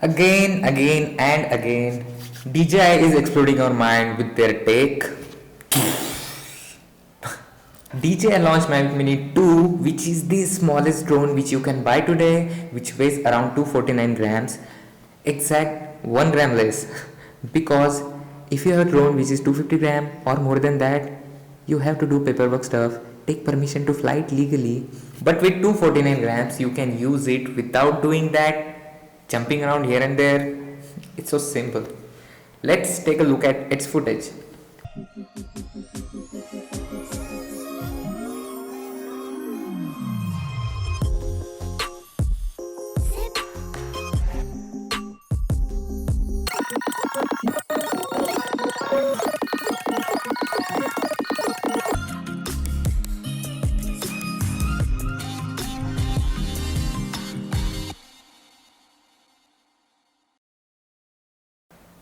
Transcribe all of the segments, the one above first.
Again and again, DJI is exploding our mind with their take. DJI launched Mavic Mini 2, which is the smallest drone which you can buy today, which weighs around 249 grams, exact 1 gram less. Because if you have a drone which is 250 gram or more than that, you have to do paperwork stuff, take permission to fly it legally. But with 249 grams, you can use it without doing that, jumping around here and there. It's so simple. Let's take a look at its footage.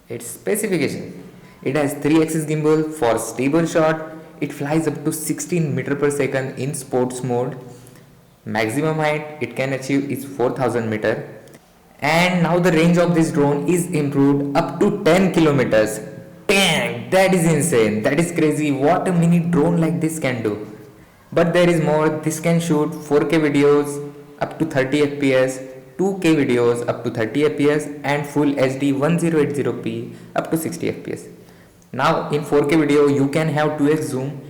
Its specification: it has 3-axis gimbal for stable shot. It flies up to 16 meter per second in sports mode. Maximum height it can achieve is 4000 meter. And now the range of this drone is improved up to 10 kilometers. Dang, that is insane. That is crazy. What a mini drone like this can do. But there is more. This can shoot 4K videos up to 30 fps, 2K videos up to 30 fps, and full HD 1080p up to 60 fps. Now in 4K video you can have 2x zoom.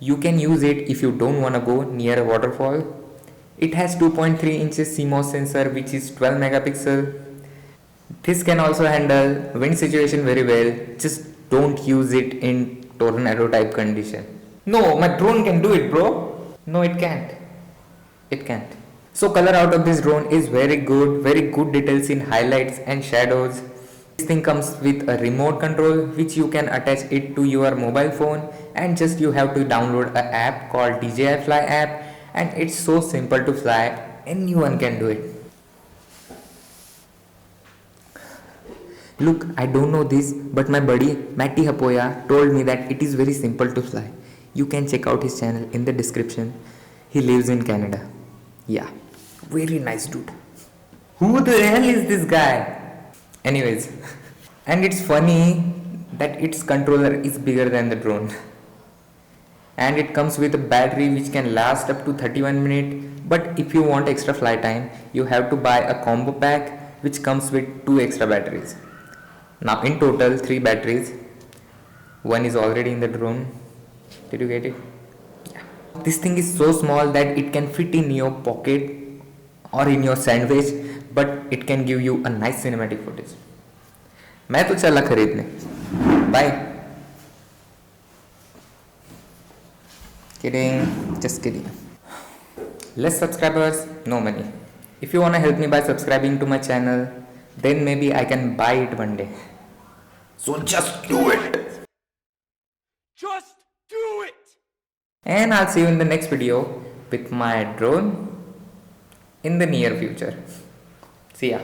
You can use it if you don't wanna go near a waterfall. It has 2.3 inches CMOS sensor which is 12 megapixel. This can also handle wind situation very well. Just don't use it in tornado type condition. No, my drone can do it, bro. No, it can't. It can't. So color out of this drone is very good details in highlights and shadows. This thing comes with a remote control which you can attach it to your mobile phone, and just you have to download an app called DJI Fly app, and it's so simple to fly. Anyone can do it. Look, I don't know this, but my buddy Matty Hapoya told me that it is very simple to fly. You can check out his channel in the description. He lives in Canada. Yeah, very nice dude. Who the hell is this guy? Anyways, and it's funny that its controller is bigger than the drone. And it comes with a battery which can last up to 31 minutes. But if you want extra flight time, you have to buy a combo pack which comes with 2 extra batteries. Now in total 3 batteries. One is already in the drone. Did you get it? Yeah. This thing is so small that it can fit in your pocket or in your sandwich, but it can give you a nice cinematic footage. मैं तो चला खरीदने. Bye. Kidding, just kidding. Less subscribers, no money. If you wanna help me by subscribing to my channel, then maybe I can buy it one day. So just do it. Just do it. And I'll see you in the next video with my drone in the near future. See ya.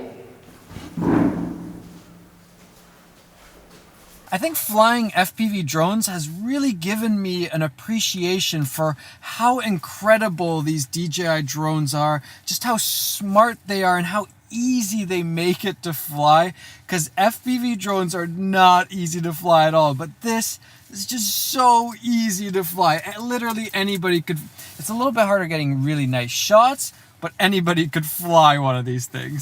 I think flying FPV drones has really given me an appreciation for how incredible these DJI drones are, just how smart they are and how easy they make it to fly, because FPV drones are not easy to fly at all, but this is just so easy to fly. Literally anybody could. It's a little bit harder getting really nice shots, but anybody could fly one of these things.